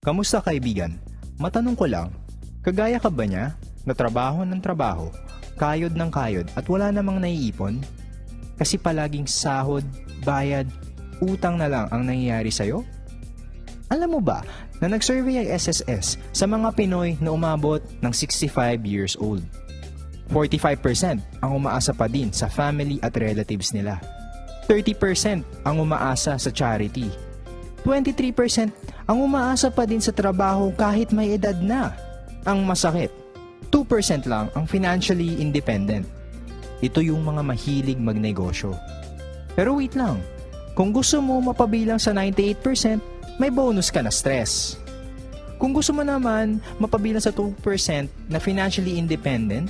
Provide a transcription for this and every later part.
Kamusta kaibigan? Matanong ko lang, kagaya ka ba niya na trabaho ng trabaho, kayod ng kayod at wala namang naiipon? Kasi palaging sahod, bayad, utang na lang ang nangyayari sa'yo? Alam mo ba na nag-survey ang SSS sa mga Pinoy na umabot ng 65 years old? 45% ang umaasa pa din sa family at relatives nila. 30% ang umaasa sa charity. 23% ang umaasa pa din sa trabaho kahit may edad na. Ang masakit, 2% lang ang financially independent. Ito yung mga mahilig magnegosyo. Pero wait lang, kung gusto mo mapabilang sa 98%, may bonus ka na stress. Kung gusto mo naman mapabilang sa 2% na financially independent,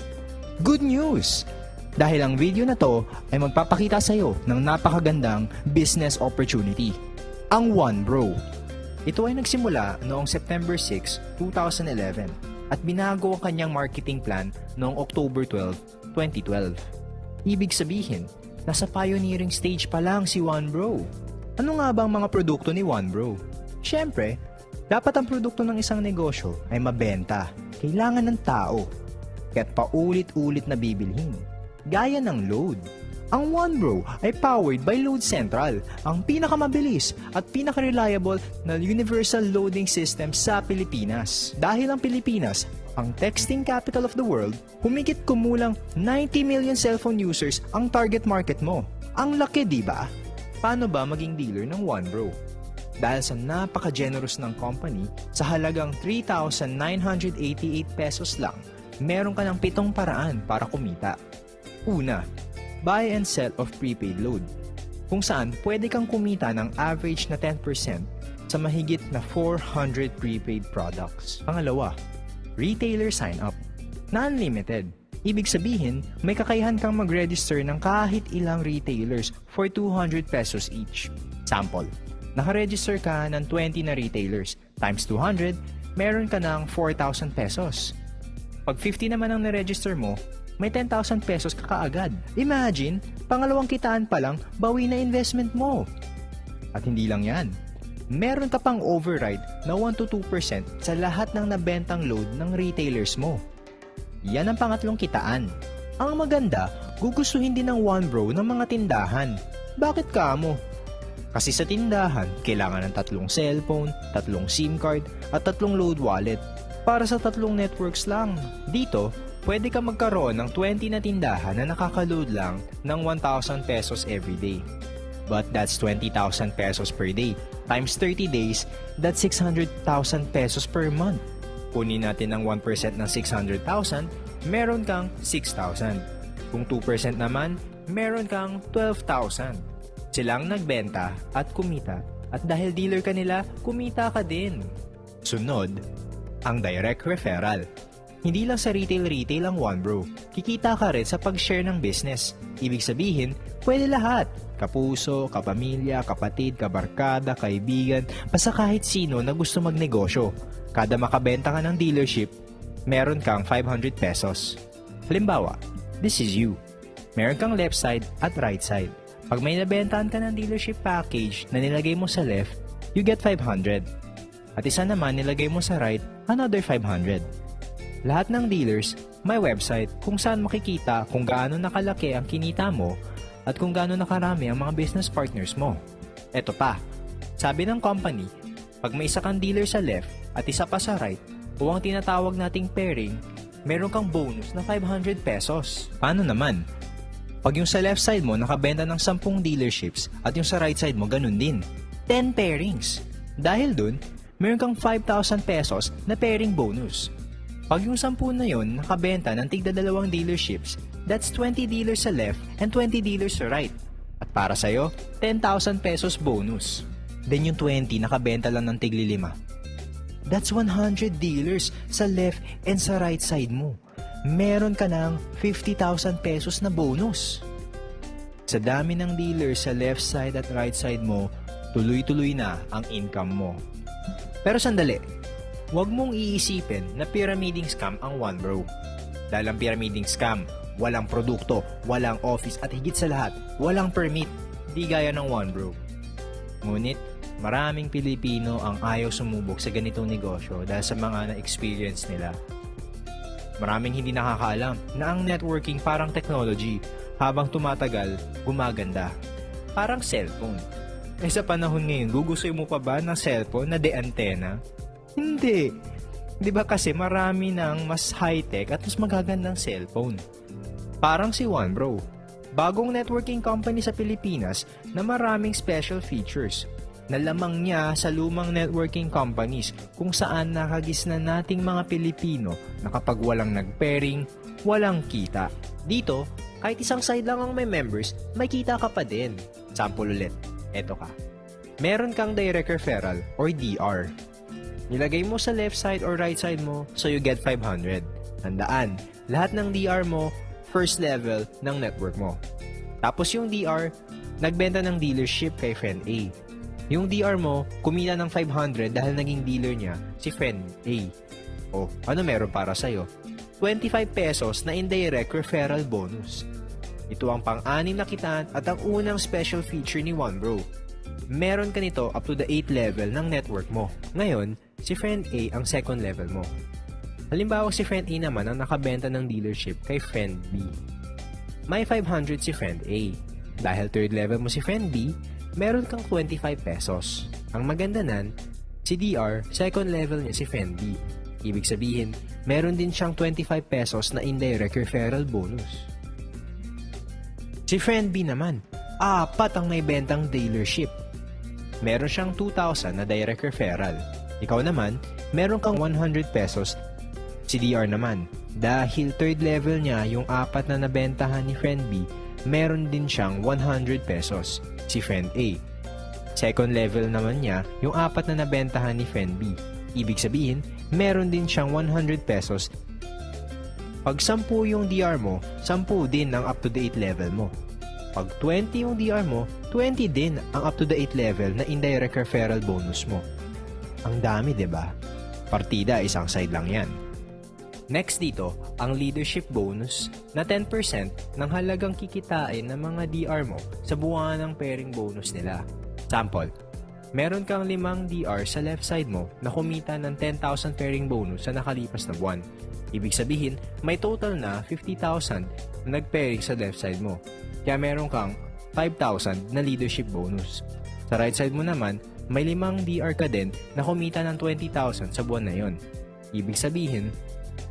good news! Dahil ang video na to ay magpapakita sa iyo ng napakagandang business opportunity. Ang OneBro. Ito ay nagsimula noong September 6, 2011 at binago ang kanyang marketing plan noong October 12, 2012. Ibig sabihin, nasa pioneering stage pa lang si OneBro. Ano nga ba ang mga produkto ni OneBro? Siyempre, dapat ang produkto ng isang negosyo ay mabenta. Kailangan ng tao. Kaya't paulit-ulit na bibilhin. Gaya ng load. Ang OneBro ay powered by Load Central, ang pinakamabilis at pinaka-reliable na universal loading system sa Pilipinas. Dahil ang Pilipinas, ang texting capital of the world, humigit kumulang 90 million cellphone users ang target market mo. Ang laki, di ba? Paano ba maging dealer ng OneBro? Dahil sa napaka-generous ng company, sa halagang 3,988 pesos lang, meron ka ng 7 paraan para kumita. Una, buy and sell of prepaid load, kung saan pwede kang kumita ng average na 10% sa mahigit na 400 prepaid products. Pangalawa, retailer sign-up na unlimited. Ibig sabihin, may kakayahan kang mag-register ng kahit ilang retailers for 200 pesos each. Sample, nakaregister ka ng 20 na retailers times 200, meron ka ng 4,000 pesos. Pag 50 naman ang na-register mo, may 10,000 pesos ka kaagad. Imagine, pangalawang kitaan pa lang, bawi na investment mo. At hindi lang yan. Meron ka pang override na 1-2% sa lahat ng nabentang load ng retailers mo. Yan ang pangatlong kitaan. Ang maganda, gugustuhin din ng OneBro ng mga tindahan. Bakit ka mo? Kasi sa tindahan, kailangan ng 3 cellphone, 3 SIM card, at 3 load wallet. Para sa 3 networks lang. Dito, pwede ka magkaroon ng 20 na tindahan na nakaka-load lang ng 1,000 pesos every day. But that's 20,000 pesos per day. Times 30 days, that's 600,000 pesos per month. Kunin natin ang 1% ng 600,000, meron kang 6,000. Kung 2% naman, meron kang 12,000. Silang nagbenta at kumita. At dahil dealer ka nila, kumita ka din. Sunod, ang direct referral. Hindi lang sa retail ang OneBro. Kikita ka rin sa pag-share ng business. Ibig sabihin, pwede lahat. Kapuso, kapamilya, kapatid, kabarkada, kaibigan, basta kahit sino na gusto magnegosyo. Kada makabenta ka ng dealership, meron kang 500 pesos. Halimbawa, this is you. Meron kang left side at right side. Pag may nabentahan ka ng dealership package na nilagay mo sa left, you get 500. At isa naman nilagay mo sa right, another 500. Lahat ng dealers may website kung saan makikita kung gaano nakalaki ang kinita mo at kung gaano nakarami ang mga business partners mo. Eto pa, sabi ng company, pag may isa kang dealer sa left at isa pa sa right o ang tinatawag nating pairing, meron kang bonus na 500 pesos. Paano naman? Pag yung sa left side mo nakabenta ng 10 dealerships at yung sa right side mo ganun din, 10 pairings. Dahil dun, meron kang 5,000 pesos na pairing bonus. Pag yung 10 na yun nakabenta ng tigda 2 dealerships, that's 20 dealers sa left and 20 dealers sa right. At para sa'yo, 10,000 pesos bonus. Then yung 20 nakabenta lang ng tigli 5. That's 100 dealers sa left and sa right side mo. Meron ka ng 50,000 pesos na bonus. Sa dami ng dealers sa left side at right side mo, tuloy-tuloy na ang income mo. Pero sandali, huwag mong iisipin na pyramiding scam ang OneBro. Dahil ang pyramiding scam, walang produkto, walang office at higit sa lahat, walang permit, di gaya ng OneBro. Ngunit, maraming Pilipino ang ayaw sumubok sa ganitong negosyo dahil sa mga na-experience nila. Maraming hindi nakakaalam na ang networking parang technology, habang tumatagal, gumaganda. Parang cellphone. Sa panahon ngayon, gugustuhin mo pa ba ng cellphone na de-antena? Hindi. Di ba kasi marami ng mas high-tech at mas magagandang cellphone. Parang si OneBro, bagong networking company sa Pilipinas na maraming special features na lamang niya sa lumang networking companies kung saan nakagisna nating mga Pilipino na kapag walang nag-pairing, walang kita. Dito, kahit isang side lang ang may members, may kita ka pa din. Sample ulit, eto ka. Meron kang direct referral or DR. Nilagay mo sa left side or right side mo, so you get 500. Tandaan, lahat ng DR mo, first level ng network mo. Tapos yung DR, nagbenta ng dealership kay friend A. Yung DR mo, kumita ng 500 dahil naging dealer niya si friend A. O, ano meron para sa'yo? 25 pesos na indirect referral bonus. Ito ang pang-anim na kitaan at ang unang special feature ni OneBro. Meron ka nito up to the 8th level ng network mo. Ngayon, si friend A ang second level mo. Halimbawa si friend A naman ang nakabenta ng dealership kay friend B. May 500 si friend A. Dahil third level mo si friend B, meron kang 25 pesos. Ang maganda nan, si DR, second level niya si friend B. Ibig sabihin, meron din siyang 25 pesos na indirect referral bonus. Si friend B naman, 4 ang may bentang dealership. Meron siyang 2,000 na direct referral. Ikaw naman, meron kang 100 pesos. Si DR naman, dahil third level niya yung 4 na nabentahan ni friend B, meron din siyang 100 pesos. Si friend A. Second level naman niya yung 4 na nabentahan ni friend B. Ibig sabihin, meron din siyang 100 pesos. Pag 10 yung DR mo, 10 din ang up to the 8 level mo. Pag 20 yung DR mo, 20 din ang up to the 8 level na indirect referral bonus mo. Ang dami, 'di ba? Partida, isang side lang 'yan. Next dito, ang leadership bonus na 10% ng halagang kikitain ng mga DR mo sa buwan ng pairing bonus nila. Sample, meron kang 5 DR sa left side mo na kumita ng 10,000 pairing bonus sa nakalipas na buwan. Ibig sabihin, may total na 50,000 na nag-pairing sa left side mo. Kaya meron kang 5,000 na leadership bonus. Sa right side mo naman, may 5 DR ka din na kumita ng 20,000 sa buwan na yon. Ibig sabihin,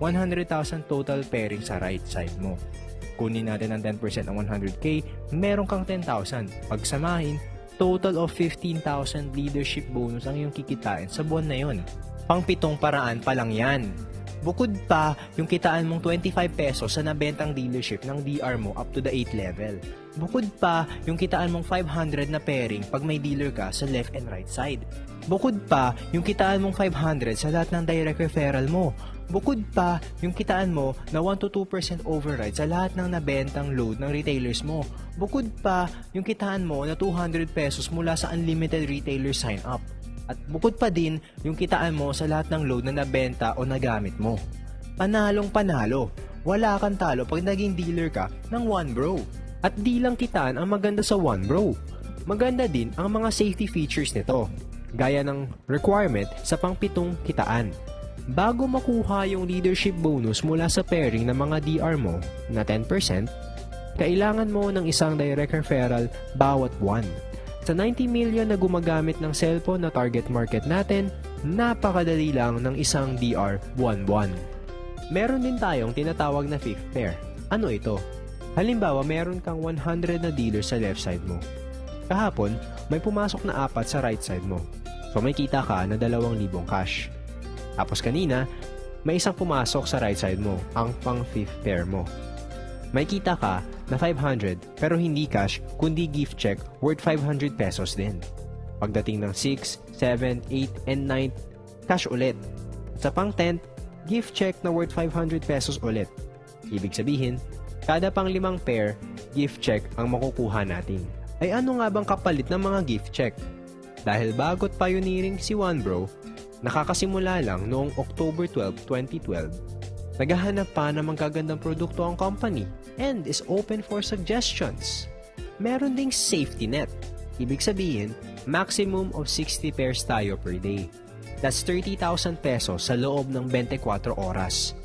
100,000 total pairing sa right side mo. Kunin natin ang 10% ng 100k, meron kang 10,000. Pagsamahin, total of 15,000 leadership bonus ang iyong kikitain sa buwan na yon. Pang-7 paraan pa lang yan. Bukod pa, yung kitaan mong 25 pesos sa nabentang dealership ng DR mo up to the 8th level. Bukod pa, yung kitaan mong 500 na pairing pag may dealer ka sa left and right side. Bukod pa, yung kitaan mong 500 sa lahat ng direct referral mo. Bukod pa, yung kitaan mo na 1-2% override sa lahat ng nabentang load ng retailers mo. Bukod pa, yung kitaan mo na 200 pesos mula sa unlimited retailer sign-up. At bukod pa din, yung kitaan mo sa lahat ng load na nabenta o nagamit mo. Panalong panalo. Wala kang talo pag naging dealer ka ng OneBro. At di lang kitaan ang maganda sa OneBro. Maganda din ang mga safety features nito, gaya ng requirement sa pang-7 kitaan. Bago makuha yung leadership bonus mula sa pairing ng mga DR mo na 10%, kailangan mo ng isang direct referral bawat buwan. Sa 90 million na gumagamit ng cellphone na target market natin, napakadali lang ng isang DR buwan-buwan. Meron din tayong tinatawag na fifth pair. Ano ito? Halimbawa, meron kang 100 na dealer sa left side mo. Kahapon, may pumasok na 4 sa right side mo. So may kita ka na 2,000 cash. Tapos kanina, may isang pumasok sa right side mo, ang pang fifth pair mo. May kita ka na 500 pero hindi cash kundi gift check worth 500 pesos din. Pagdating ng 6, 7, 8, and 9, cash ulit. Sa pang 10, gift check na worth 500 pesos ulit. Ibig sabihin, kada pang 5 pair, gift check ang makukuha natin. Ay ano nga bang kapalit ng mga gift check? Dahil bago't pioneering si OneBro, nakakasimula lang noong October 12, 2012, naghahanap pa ng magagandang produkto ang company and is open for suggestions. Meron ding safety net. Ibig sabihin, maximum of 60 pairs tayo per day. That's 30,000 pesos sa loob ng 24 oras.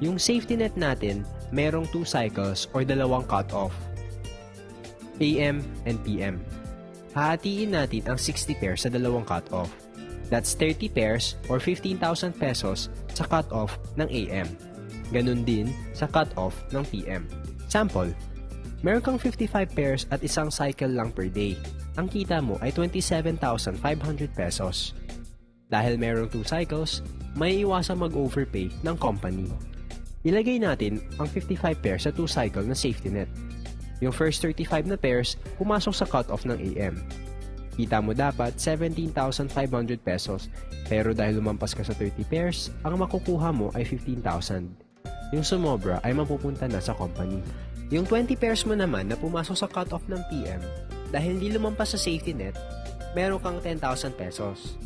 Yung safety net natin, merong 2 cycles or dalawang cut-off, AM and PM. Hahatiin natin ang 60 pairs sa dalawang cut-off. That's 30 pairs or 15,000 pesos sa cut-off ng AM. Ganun din sa cut-off ng PM. Sample, meron kang 55 pairs at isang cycle lang per day. Ang kita mo ay 27,500 pesos. Dahil merong 2 cycles, may iwasang mag-overpay ng company. Ilagay natin ang 55 pairs sa 2 cycle na safety net. Yung first 35 na pairs, pumasok sa cut-off ng AM. Kita mo dapat 17,500 pesos, pero dahil lumampas ka sa 30 pairs, ang makukuha mo ay 15,000. Yung sumobra ay mapupunta na sa company. Yung 20 pairs mo naman na pumasok sa cut-off ng PM, dahil hindi lumampas sa safety net, meron kang 10,000 pesos.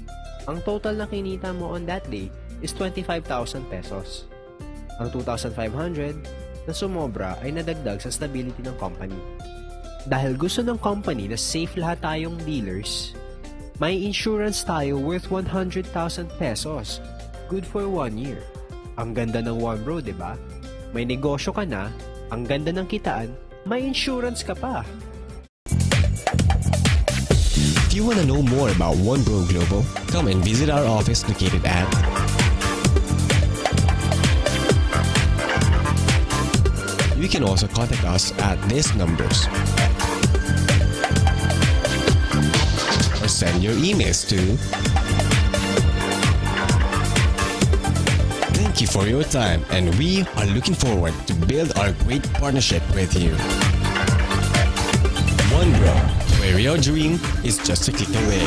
Ang total na kinita mo on that day is 25,000 pesos. Ang 2,500 na sumobra ay nadagdag sa stability ng company. Dahil gusto ng company na safe lahat tayong dealers, may insurance tayo worth 100,000 pesos. Good for 1 year. Ang ganda ng One Bro, diba? May negosyo ka na, ang ganda ng kitaan, may insurance ka pa. If you want to know more about One Bro Global, come and visit our office located at You can also contact us at these numbers or send your emails to. Thank you for your time, and we are looking forward to build our great partnership with you. One Bro, where your dream is just a click away.